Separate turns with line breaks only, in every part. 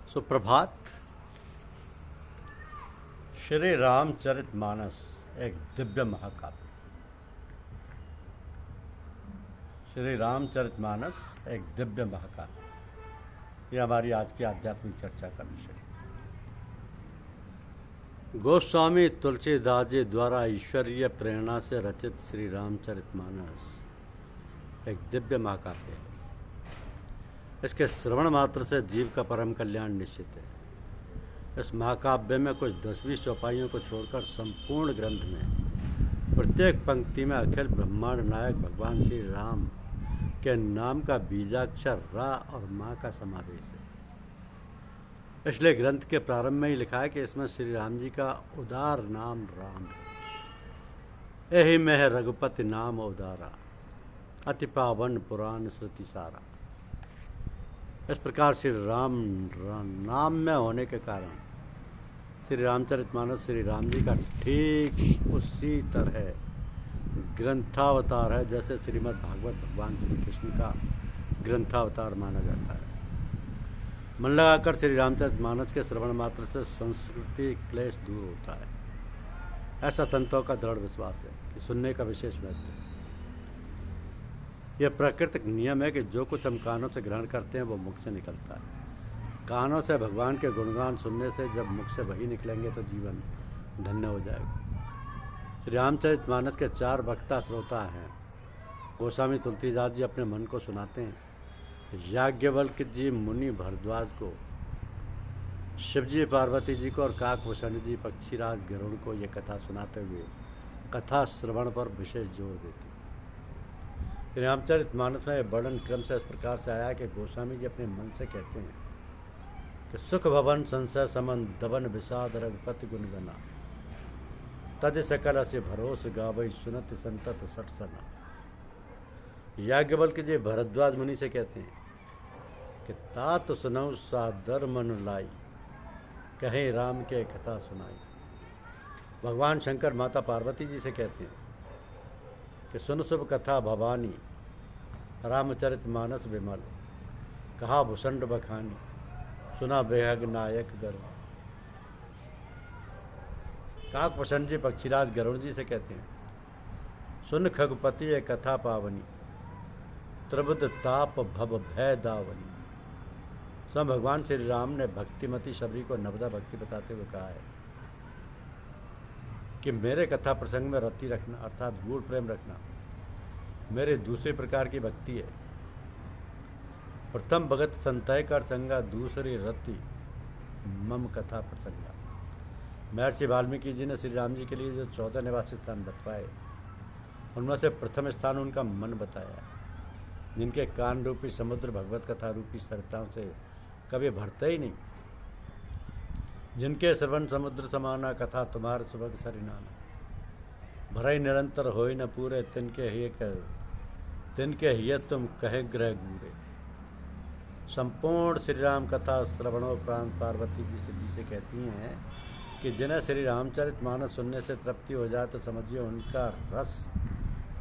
सुप्रभात। श्री रामचरितमानस एक दिव्य महाकाव्य। श्री रामचरितमानस एक दिव्य महाकाव्य, यह हमारी आज की आध्यात्मिक चर्चा का विषय है। गोस्वामी तुलसीदास जी द्वारा ईश्वरीय प्रेरणा से रचित श्री रामचरितमानस एक दिव्य महाकाव्य है। इसके श्रवण मात्र से जीव का परम कल्याण निश्चित है। इस महाकाव्य में कुछ 10-20 चौपाइयों को छोड़कर संपूर्ण ग्रंथ में प्रत्येक पंक्ति में अखिल ब्रह्मांड नायक भगवान श्री राम के नाम का बीजाक्षर रा और माँ का समावेश है। इसलिए ग्रंथ के प्रारंभ में ही लिखा है कि इसमें श्री राम जी का उदार नाम राम है। यही में है रघुपति नाम उदारा, अति पावन पुराण श्रुति सारा। इस प्रकार श्री राम नाम में होने के कारण श्री रामचरितमानस श्री राम जी का ठीक उसी तरह ग्रंथावतार है जैसे श्रीमद् भागवत भगवान श्री कृष्ण का ग्रंथावतार माना जाता है। मन लगाकर श्री रामचरितमानस के श्रवण मात्र से संस्कृति क्लेश दूर होता है, ऐसा संतों का दृढ़ विश्वास है कि सुनने का विशेष महत्व है। यह प्राकृतिक नियम है कि जो कुछ हम कानों से ग्रहण करते हैं वो मुख से निकलता है। कानों से भगवान के गुणगान सुनने से जब मुख से वही निकलेंगे तो जीवन धन्य हो जाएगा। श्री रामचरितमानस के 4 वक्ता श्रोता हैं। गोस्वामी तुलसीदास जी अपने मन को सुनाते हैं, याज्ञवल्क्य जी मुनि भरद्वाज को, शिवजी पार्वती जी को और काकभूषण जी पक्षीराज गरुड़ को ये कथा सुनाते हुए कथा श्रवण पर विशेष जोर देते हैं। रामचरितमानस में वर्णन क्रम से इस प्रकार से आया कि गोस्वामी जी अपने मन से कहते हैं कि सुख भवन संशय समन दबन विषाद रघुपति गुणगना, तज सकल से भरोस गावई सुनत संतत सठ सना। याज्ञवल्क्य जी भरद्वाज मुनि से कहते हैं कि तात सुनऊ सादर मन लाई, कहीं राम के कथा सुनाई। भगवान शंकर माता पार्वती जी से कहते हैं कि सुन शुभ कथा भवानी, रामचरितमानस विमल, कहा भूषण बखानी, सुना बेहग नायक गरुड़। काकभूषण जी पक्षीराज गरुड़ जी से कहते हैं, सुन खगपति ये कथा पावनी, त्रिबुद ताप भव भय दावनी। स्वयं भगवान श्री राम ने भक्तिमती शबरी को नवदा भक्ति बताते हुए कहा है कि मेरे कथा प्रसंग में रति रखना अर्थात गूढ़ प्रेम रखना मेरे दूसरे प्रकार की भक्ति है। प्रथम भगत संतय कर संगा, दूसरी रति मम कथा प्रसंगा। महर्षि वाल्मीकि जी ने श्री राम जी के लिए जो 14 निवासी स्थान बतवाए, उनमें से प्रथम स्थान उनका मन बताया, जिनके कान रूपी समुद्र भगवत कथा रूपी सरिताओं से कभी भरते ही नहीं, जिनके श्रवण समुद्र समाना, कथा तुम्हार सुभग सरिनाना। भरई निरंतर होई न पूरे, तिनके हिय तुम कहे ग्रह गूरे। संपूर्ण श्री राम कथा श्रवणोपरांत पार्वती जी से कहती हैं कि जिन्हें श्री रामचरितमानस सुनने से तृप्ति हो जाए तो समझिए उनका रस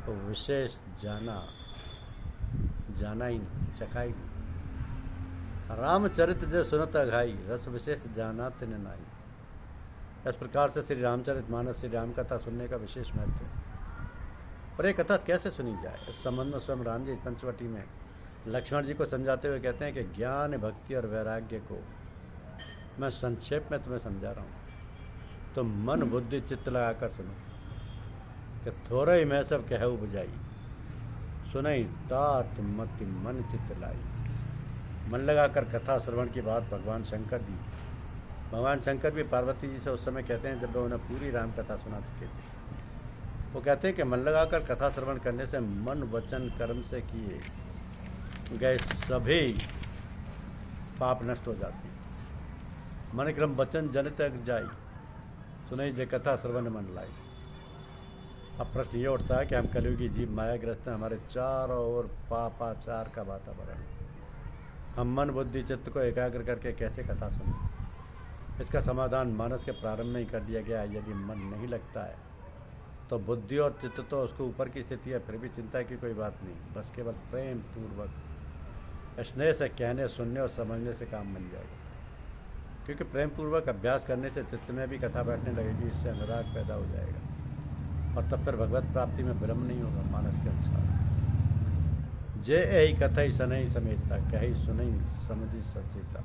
विशेष जाना ही नहीं, चखा ही नहीं। रामचरित जे सुनत अघाई, रस विशेष जाना तिन नाई। इस प्रकार से श्री रामचरितमानस श्री राम कथा सुनने का विशेष महत्व है। पर यह कथा कैसे सुनी जाए, इस संबंध में स्वयं राम जी पंचवटी में लक्ष्मण जी को समझाते हुए कहते हैं कि ज्ञान भक्ति और वैराग्य को मैं संक्षेप में तुम्हें समझा रहा हूँ, तो मन बुद्धि चित्त लगाकर सुनो कि थोड़ा ही मैं सब कहू बुझाई, सुनई तात मति मन चित्त लाई। मन लगाकर कथा श्रवण की बात भगवान शंकर भी पार्वती जी से उस समय कहते हैं जब वे उन्हें पूरी राम कथा सुना चुके थे। वो कहते हैं कि मन लगाकर कथा श्रवण करने से मन वचन कर्म से किए गए सभी पाप नष्ट हो जाती। मन क्रम वचन जन तक जाई, सुनई जे कथा श्रवण मन लाई। अब प्रश्न ये उठता है कि हम कलयुगी जीव मायाग्रस्त हैं, हमारे चारों ओर पापाचार का वातावरण, हम मन बुद्धि चित्त को एकाग्र करके कैसे कथा सुनें? इसका समाधान मानस के प्रारंभ में ही कर दिया गया है। यदि मन नहीं लगता है तो बुद्धि और चित्त तो उसको ऊपर की स्थिति है, फिर भी चिंता की कोई बात नहीं, बस केवल प्रेम पूर्वक स्नेह से कहने सुनने और समझने से काम बन जाएगा। क्योंकि प्रेम पूर्वक अभ्यास करने से चित्त में भी कथा बैठने लगेगी, इससे अनुराग पैदा हो जाएगा और तब फिर भगवत प्राप्ति में विलम्ब नहीं होगा। मानस के अनुसार जे यही कथई सनई समेता, कही सुनई समझी सचेता,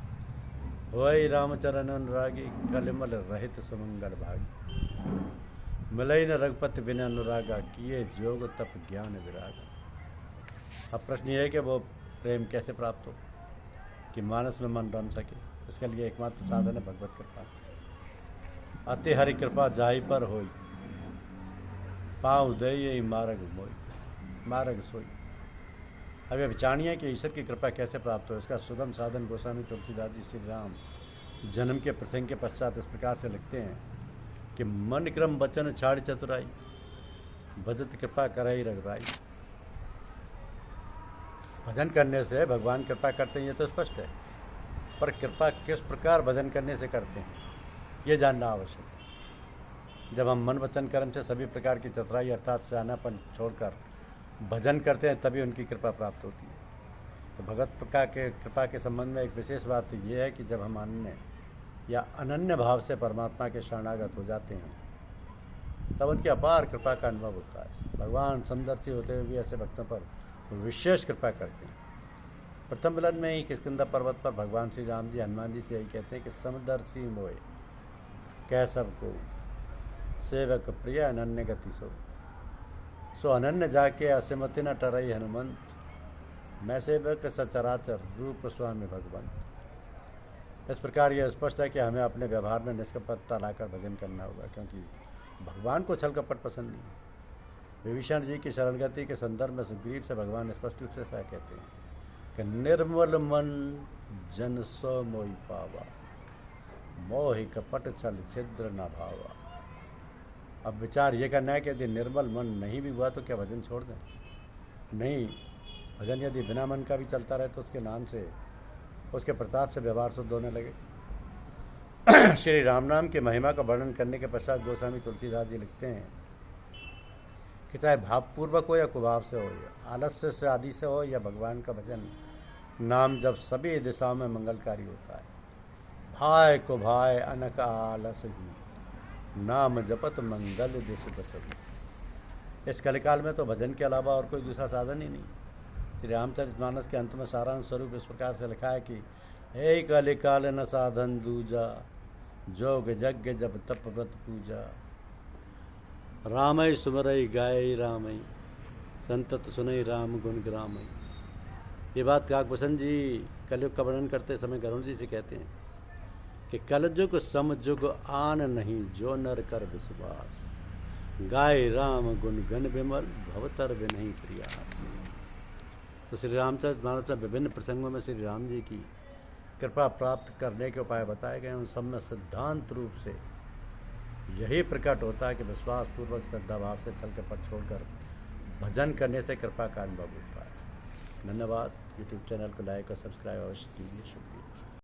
होई रामचरण अनुरागी, कलिमल रहित सुमंगल भागी, मिलई न रघुपति बिन अनुरागा, किए जोग तप ज्ञान विरागा। अब प्रश्न ये है कि वो प्रेम कैसे प्राप्त हो कि मानस में मन रम सके। इसके लिए एकमात्र साधन है भगवत कृपा। अति हरि कृपा जाहि पर होई, पाँव दे मार्ग मोई, मार्ग सोई। अब यह विचारणीय कि ईश्वर की कृपा कैसे प्राप्त हो। इसका सुगम साधन गोस्वामी तुलसीदास जी श्री राम जन्म के प्रसंग के पश्चात इस प्रकार से लिखते हैं कि मन क्रम बचन छाड़ चतुराई, भजत कृपा करई रघुराई। भजन करने से भगवान कृपा करते हैं, ये तो स्पष्ट है, पर कृपा किस प्रकार भजन करने से करते हैं ये जानना आवश्यक है। जब हम मन वचन कर्म से सभी प्रकार की चतुराई अर्थात सियानापन छोड़कर भजन करते हैं तभी उनकी कृपा प्राप्त होती है। तो भगवत कृपा के संबंध में एक विशेष बात तो ये है कि जब हम अन्य या अनन्य भाव से परमात्मा के शरणागत हो जाते हैं तब उनकी अपार कृपा का अनुभव होता है। भगवान समदर्शी होते हुए भी ऐसे भक्तों पर विशेष कृपा करते हैं। प्रथम मिलन में ही किष्किंधा पर्वत पर भगवान श्री राम जी हनुमान जी से यही कहते हैं कि समदर्शी मोए कैसव को, सेवक प्रिय अनन्य गति सो अनन्य जाके असिमति न टरई हनुमंत, मैं सेवक सचराचर रूप स्वामी भगवंत। इस प्रकार यह स्पष्ट है कि हमें अपने व्यवहार में निष्कपटता लाकर भजन करना होगा, क्योंकि भगवान को छल कपट पसंद नहीं है। विभीषण जी की शरणगति के संदर्भ में सुग्रीव से भगवान स्पष्ट रूप से ऐसा कहते हैं कि निर्मल मन जन सो मोहि पावा, मोहि कपट छल छिद्र न भावा। अब विचार ये करना है कि यदि निर्मल मन नहीं भी हुआ तो क्या भजन छोड़ दें? नहीं, भजन यदि बिना मन का भी चलता रहे तो उसके नाम से, उसके प्रताप से व्यवहार शुद्ध होने लगे। श्री राम नाम की महिमा का वर्णन करने के पश्चात गोस्वामी तुलसीदास जी लिखते हैं कि चाहे भावपूर्वक हो या कुभाव से हो, या आलस्य से आदि से हो, या भगवान का भजन नाम जब सभी दिशाओं में मंगलकारी होता है। भाय को भाय अनक आलस ही, नाम जपत मंगल दिश बसई। इस कलिकाल में तो भजन के अलावा और कोई दूसरा साधन ही नहीं। श्री रामचरितमानस के अंत में सारांश स्वरूप इस प्रकार से लिखा है कि हे कलिकाल न साधन दूजा, जोग यज्ञ जब तप व्रत पूजा, रामय सुमरई गाय रामई, संतत सुनई राम गुण ग्रामई। ये बात काकभूषण जी कलयुग का वर्णन करते समय गरुड़ जी से कहते हैं कि कलयुग समयुग आन नहीं, जो नर कर विश्वास, गाय राम गुण गण विमल, भवतर विनहि प्रयास। तो श्री रामचरितमानस में विभिन्न प्रसंगों में श्री राम जी की कृपा प्राप्त करने के उपाय बताए गए। उन सब में सिद्धांत रूप से यही प्रकट होता है कि विश्वास पूर्वक श्रद्धा भाव से छल कपट छोड़कर भजन करने से कृपा का अनुभव होता है। धन्यवाद। यूट्यूब चैनल को लाइक और सब्सक्राइब अवश्य कीजिए। शुक्रिया।